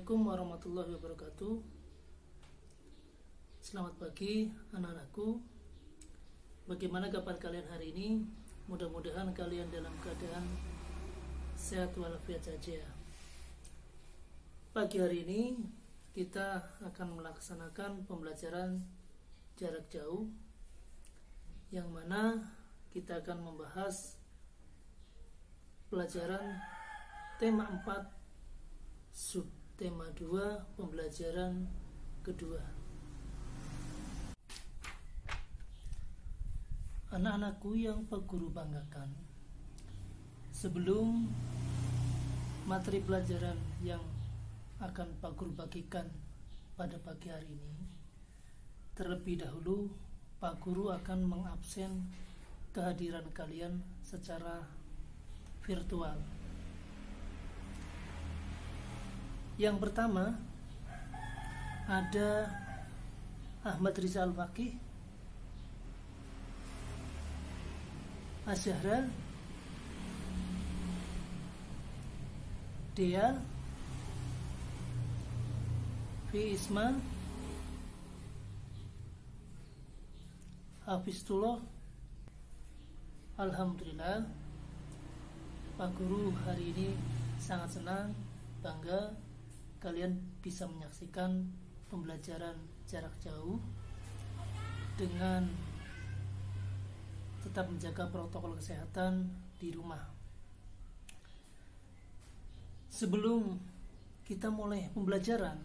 Assalamualaikum warahmatullahi wabarakatuh. Selamat pagi anak-anakku. Bagaimana kabar kalian hari ini? Mudah-mudahan kalian dalam keadaan sehat walafiat saja. Pagi hari ini kita akan melaksanakan pembelajaran jarak jauh, yang mana kita akan membahas pelajaran tema 4 subtema 2 pembelajaran kedua. Anak-anakku yang Pak Guru banggakan, sebelum materi pelajaran yang akan Pak Guru bagikan pada pagi hari ini, terlebih dahulu Pak Guru akan mengabsen kehadiran kalian secara virtual. Yang pertama ada Ahmad Rizal Fakih, Asyahra, Dea, Fi Isma, Hafizullah. Alhamdulillah, Pak Guru hari ini sangat senang, bangga kalian bisa menyaksikan pembelajaran jarak jauh dengan tetap menjaga protokol kesehatan di rumah. Sebelum kita mulai pembelajaran,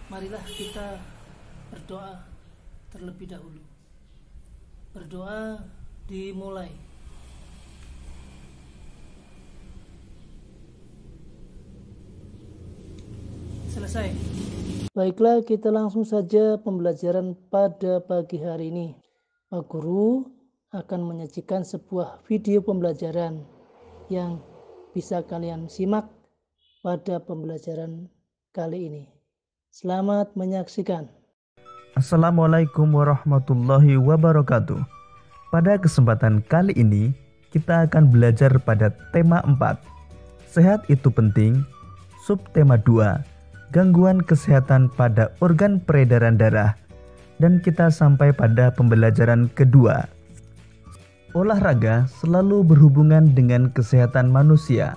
marilah kita berdoa terlebih dahulu. Berdoa dimulai. Selesai. Baiklah, kita langsung saja pembelajaran pada pagi hari ini. Pak Guru akan menyajikan sebuah video pembelajaran yang bisa kalian simak pada pembelajaran kali ini. Selamat menyaksikan. Assalamualaikum warahmatullahi wabarakatuh. Pada kesempatan kali ini, kita akan belajar pada tema 4. Sehat itu penting, subtema 2. Gangguan kesehatan pada organ peredaran darah, dan kita sampai pada pembelajaran kedua. Olahraga selalu berhubungan dengan kesehatan manusia,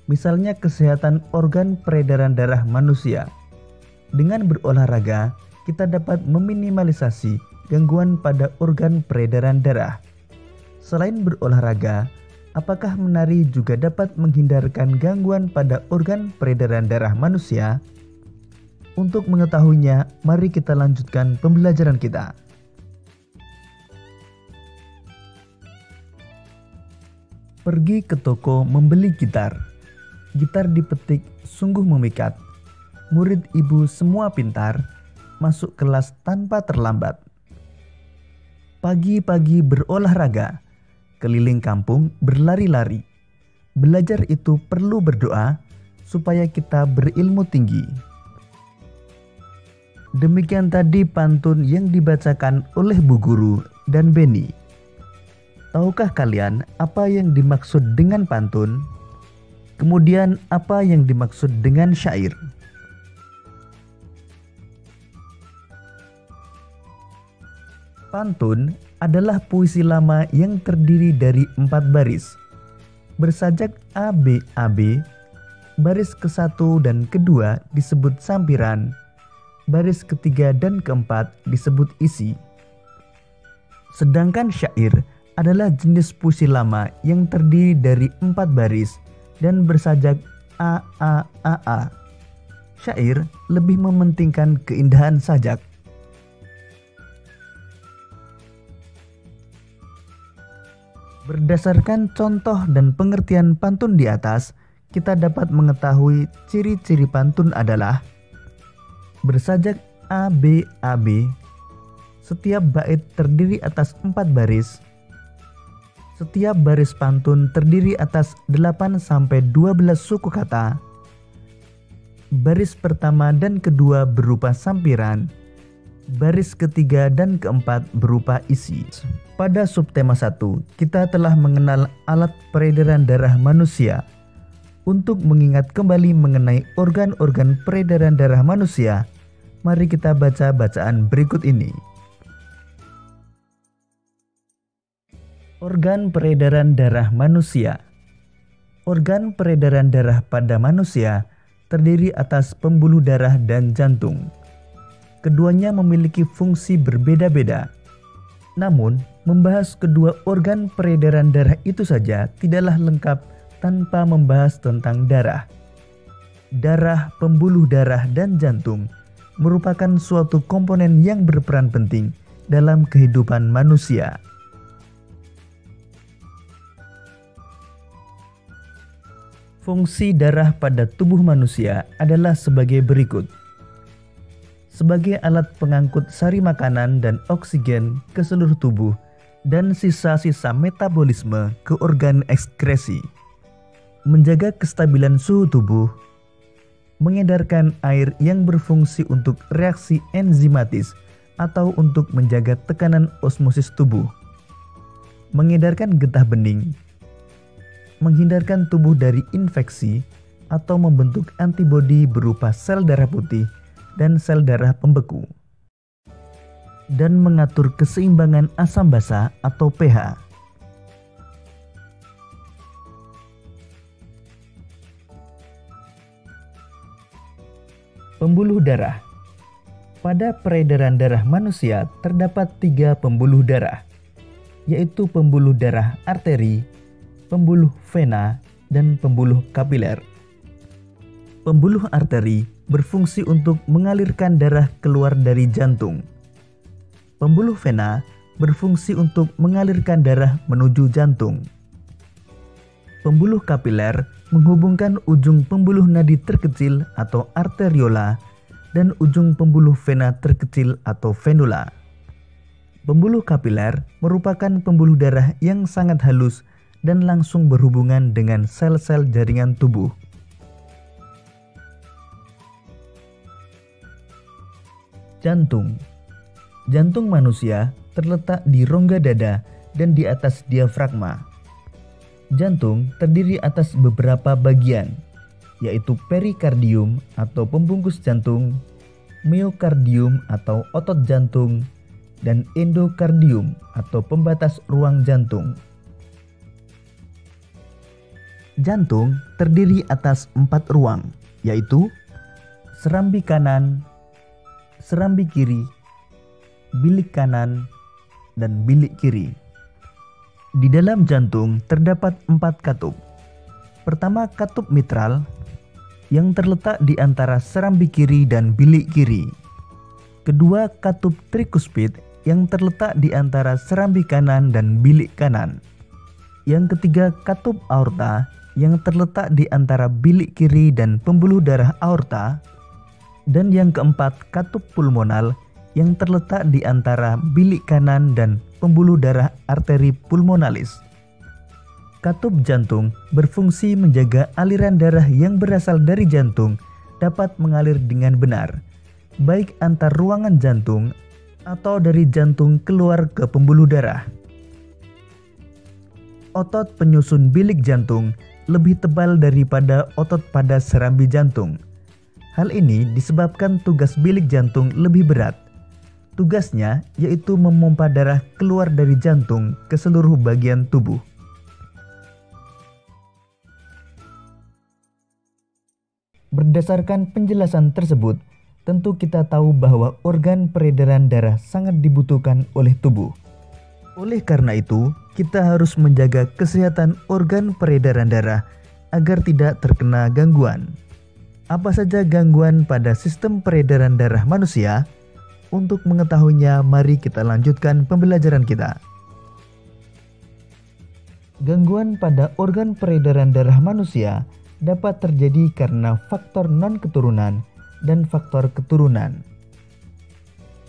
misalnya kesehatan organ peredaran darah manusia. Dengan berolahraga, kita dapat meminimalisasi gangguan pada organ peredaran darah. Selain berolahraga, apakah menari juga dapat menghindarkan gangguan pada organ peredaran darah manusia? Untuk mengetahuinya, mari kita lanjutkan pembelajaran kita. Pergi ke toko membeli gitar. Gitar dipetik sungguh memikat. Murid ibu semua pintar, masuk kelas tanpa terlambat. Pagi-pagi berolahraga, keliling kampung berlari-lari. Belajar itu perlu berdoa supaya kita berilmu tinggi. Demikian tadi pantun yang dibacakan oleh Bu Guru dan Beni. Tahukah kalian apa yang dimaksud dengan pantun? Kemudian apa yang dimaksud dengan syair? Pantun adalah puisi lama yang terdiri dari 4 baris. Bersajak ABAB, baris ke-1 dan kedua disebut sampiran, baris ketiga dan keempat disebut isi. Sedangkan syair adalah jenis puisi lama yang terdiri dari 4 baris dan bersajak AAAA. Syair lebih mementingkan keindahan sajak. Berdasarkan contoh dan pengertian pantun di atas, kita dapat mengetahui ciri-ciri pantun adalah bersajak ABAB, setiap bait terdiri atas 4 baris. Setiap baris pantun terdiri atas 8-12 suku kata. Baris pertama dan kedua berupa sampiran. Baris ketiga dan keempat berupa isi. Pada subtema 1, kita telah mengenal alat peredaran darah manusia. Untuk mengingat kembali mengenai organ-organ peredaran darah manusia, mari kita baca bacaan berikut ini. Organ peredaran darah manusia. Organ peredaran darah pada manusia terdiri atas pembuluh darah dan jantung. Keduanya memiliki fungsi berbeda-beda. Namun, membahas kedua organ peredaran darah itu saja tidaklah lengkap tanpa membahas tentang darah. Darah, pembuluh darah, dan jantung merupakan suatu komponen yang berperan penting dalam kehidupan manusia. Fungsi darah pada tubuh manusia adalah sebagai berikut. Sebagai alat pengangkut sari makanan dan oksigen ke seluruh tubuh dan sisa-sisa metabolisme ke organ ekskresi. Menjaga kestabilan suhu tubuh, mengedarkan air yang berfungsi untuk reaksi enzimatis atau untuk menjaga tekanan osmosis tubuh, mengedarkan getah bening, menghindarkan tubuh dari infeksi atau membentuk antibodi berupa sel darah putih dan sel darah pembeku, dan mengatur keseimbangan asam basa atau pH. Pembuluh darah. Pada peredaran darah manusia terdapat 3 pembuluh darah, yaitu pembuluh darah arteri, pembuluh vena, dan pembuluh kapiler. Pembuluh arteri berfungsi untuk mengalirkan darah keluar dari jantung. Pembuluh vena berfungsi untuk mengalirkan darah menuju jantung. Pembuluh kapiler menghubungkan ujung pembuluh nadi terkecil atau arteriola dan ujung pembuluh vena terkecil atau venula. Pembuluh kapiler merupakan pembuluh darah yang sangat halus dan langsung berhubungan dengan sel-sel jaringan tubuh. Jantung. Jantung manusia terletak di rongga dada dan di atas diafragma. Jantung terdiri atas beberapa bagian, yaitu perikardium atau pembungkus jantung, miokardium atau otot jantung, dan endokardium atau pembatas ruang jantung. Jantung terdiri atas 4 ruang, yaitu serambi kanan, serambi kiri, bilik kanan, dan bilik kiri. Di dalam jantung terdapat 4 katup. Pertama, katup mitral yang terletak di antara serambi kiri dan bilik kiri. Kedua, katup trikuspid yang terletak di antara serambi kanan dan bilik kanan. Yang ketiga, katup aorta yang terletak di antara bilik kiri dan pembuluh darah aorta. Dan yang keempat, katup pulmonal yang terletak di antara bilik kanan dan pembuluh darah arteri pulmonalis. Katup jantung berfungsi menjaga aliran darah yang berasal dari jantung dapat mengalir dengan benar, baik antar ruangan jantung atau dari jantung keluar ke pembuluh darah. Otot penyusun bilik jantung lebih tebal daripada otot pada serambi jantung. Hal ini disebabkan tugas bilik jantung lebih berat. Tugasnya yaitu memompa darah keluar dari jantung ke seluruh bagian tubuh. Berdasarkan penjelasan tersebut, tentu kita tahu bahwa organ peredaran darah sangat dibutuhkan oleh tubuh. Oleh karena itu, kita harus menjaga kesehatan organ peredaran darah agar tidak terkena gangguan. Apa saja gangguan pada sistem peredaran darah manusia? Untuk mengetahuinya, mari kita lanjutkan pembelajaran kita. Gangguan pada organ peredaran darah manusia dapat terjadi karena faktor non-keturunan dan faktor keturunan.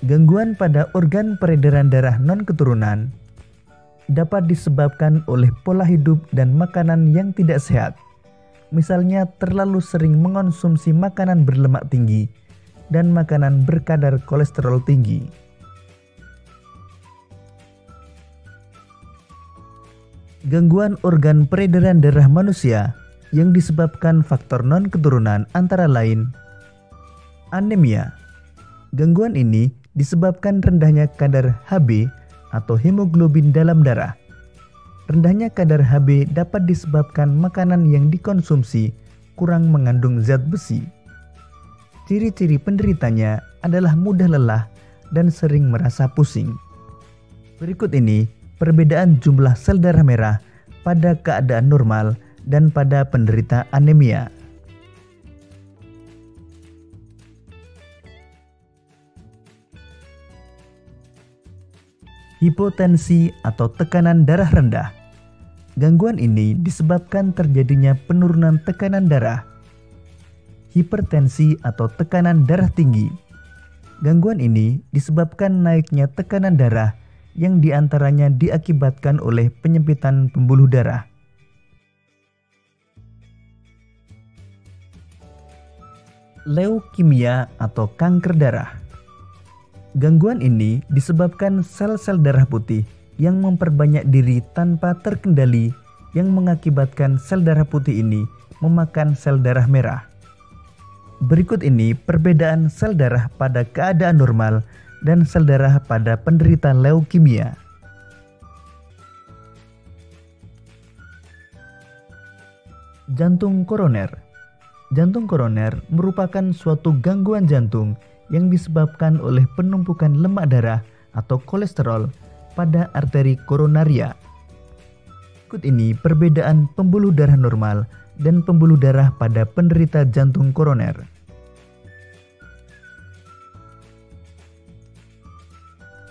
Gangguan pada organ peredaran darah non-keturunan dapat disebabkan oleh pola hidup dan makanan yang tidak sehat. Misalnya terlalu sering mengonsumsi makanan berlemak tinggi dan makanan berkadar kolesterol tinggi. Gangguan organ peredaran darah manusia yang disebabkan faktor non-keturunan antara lain anemia. Gangguan ini disebabkan rendahnya kadar Hb atau hemoglobin dalam darah. Rendahnya kadar Hb dapat disebabkan makanan yang dikonsumsi kurang mengandung zat besi. Ciri-ciri penderitanya adalah mudah lelah dan sering merasa pusing. Berikut ini perbedaan jumlah sel darah merah pada keadaan normal dan pada penderita anemia. Hipotensi atau tekanan darah rendah. Gangguan ini disebabkan terjadinya penurunan tekanan darah. Hipertensi atau tekanan darah tinggi. Gangguan ini disebabkan naiknya tekanan darah yang diantaranya diakibatkan oleh penyempitan pembuluh darah. Leukemia atau kanker darah. Gangguan ini disebabkan sel-sel darah putih yang memperbanyak diri tanpa terkendali yang mengakibatkan sel darah putih ini memakan sel darah merah. Berikut ini perbedaan sel darah pada keadaan normal dan sel darah pada penderita leukemia. Jantung koroner. Jantung koroner merupakan suatu gangguan jantung yang disebabkan oleh penumpukan lemak darah atau kolesterol pada arteri koronaria. Berikut ini perbedaan pembuluh darah normal dan pembuluh darah pada penderita jantung koroner.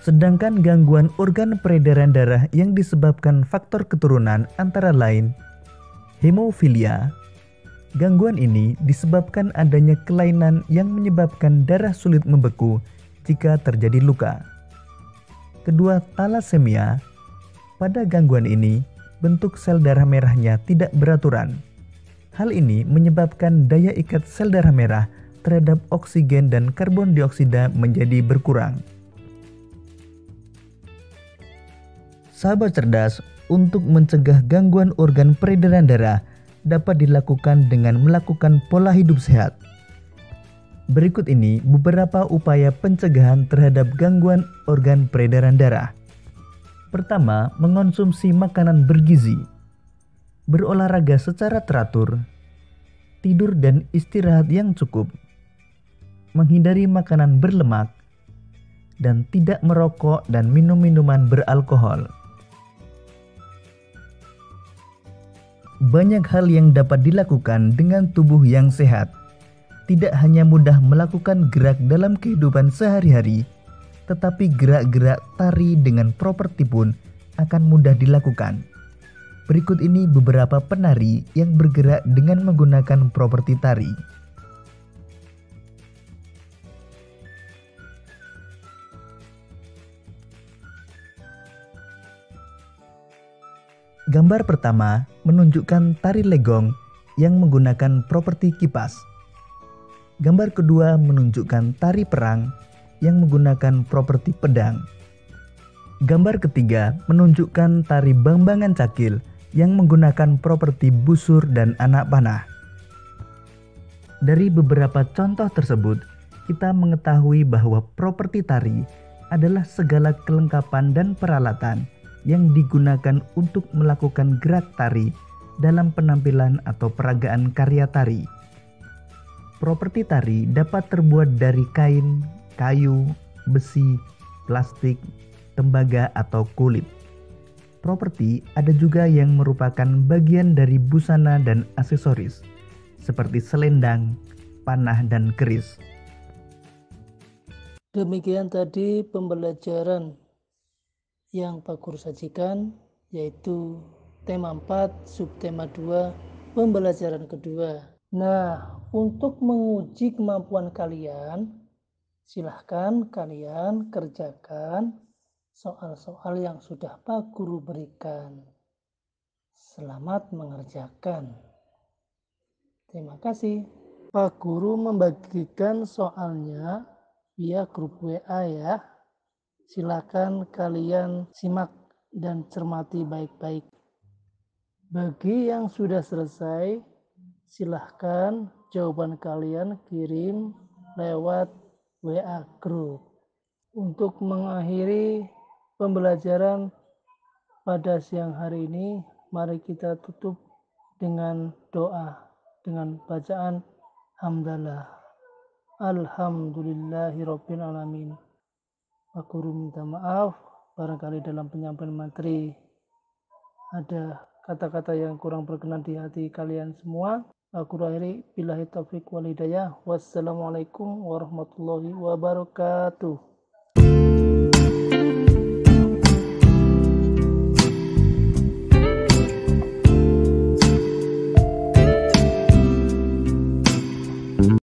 Sedangkan gangguan organ peredaran darah yang disebabkan faktor keturunan antara lain hemofilia. Gangguan ini disebabkan adanya kelainan yang menyebabkan darah sulit membeku jika terjadi luka. Kedua, talasemia. Pada gangguan ini, bentuk sel darah merahnya tidak beraturan. Hal ini menyebabkan daya ikat sel darah merah terhadap oksigen dan karbon dioksida menjadi berkurang. Sahabat cerdas, untuk mencegah gangguan organ peredaran darah dapat dilakukan dengan melakukan pola hidup sehat. Berikut ini beberapa upaya pencegahan terhadap gangguan organ peredaran darah. Pertama, mengonsumsi makanan bergizi, berolahraga secara teratur, tidur dan istirahat yang cukup, menghindari makanan berlemak, dan tidak merokok dan minum minuman beralkohol. Banyak hal yang dapat dilakukan dengan tubuh yang sehat. Tidak hanya mudah melakukan gerak dalam kehidupan sehari-hari, tetapi gerak-gerak tari dengan properti pun akan mudah dilakukan. Berikut ini beberapa penari yang bergerak dengan menggunakan properti tari. Gambar pertama menunjukkan tari legong yang menggunakan properti kipas. Gambar kedua menunjukkan tari perang yang menggunakan properti pedang. Gambar ketiga menunjukkan tari bambangan cakil yang menggunakan properti busur dan anak panah. Dari beberapa contoh tersebut, kita mengetahui bahwa properti tari adalah segala kelengkapan dan peralatan yang digunakan untuk melakukan gerak tari dalam penampilan atau peragaan karya tari. Properti tari dapat terbuat dari kain, kayu, besi, plastik, tembaga, atau kulit. Properti ada juga yang merupakan bagian dari busana dan aksesoris, seperti selendang, panah, dan keris. Demikian tadi pembelajaran yang Pak Guru sajikan, yaitu tema 4, subtema 2, pembelajaran kedua. Nah, untuk menguji kemampuan kalian, silahkan kalian kerjakan soal-soal yang sudah Pak Guru berikan. Selamat mengerjakan. Terima kasih. Pak Guru membagikan soalnya via grup WA ya. Silakan kalian simak dan cermati baik-baik. Bagi yang sudah selesai, silahkan jawaban kalian kirim lewat WA Group. Untuk mengakhiri pembelajaran pada siang hari ini, mari kita tutup dengan doa, dengan bacaan hamdalah. Alhamdulillahirabbil alamin. Aku minta maaf barangkali dalam penyampaian materi ada kata-kata yang kurang berkenan di hati kalian semua. Aku akhiri billahi taufik wal hidayah. Wassalamualaikum warahmatullahi wabarakatuh.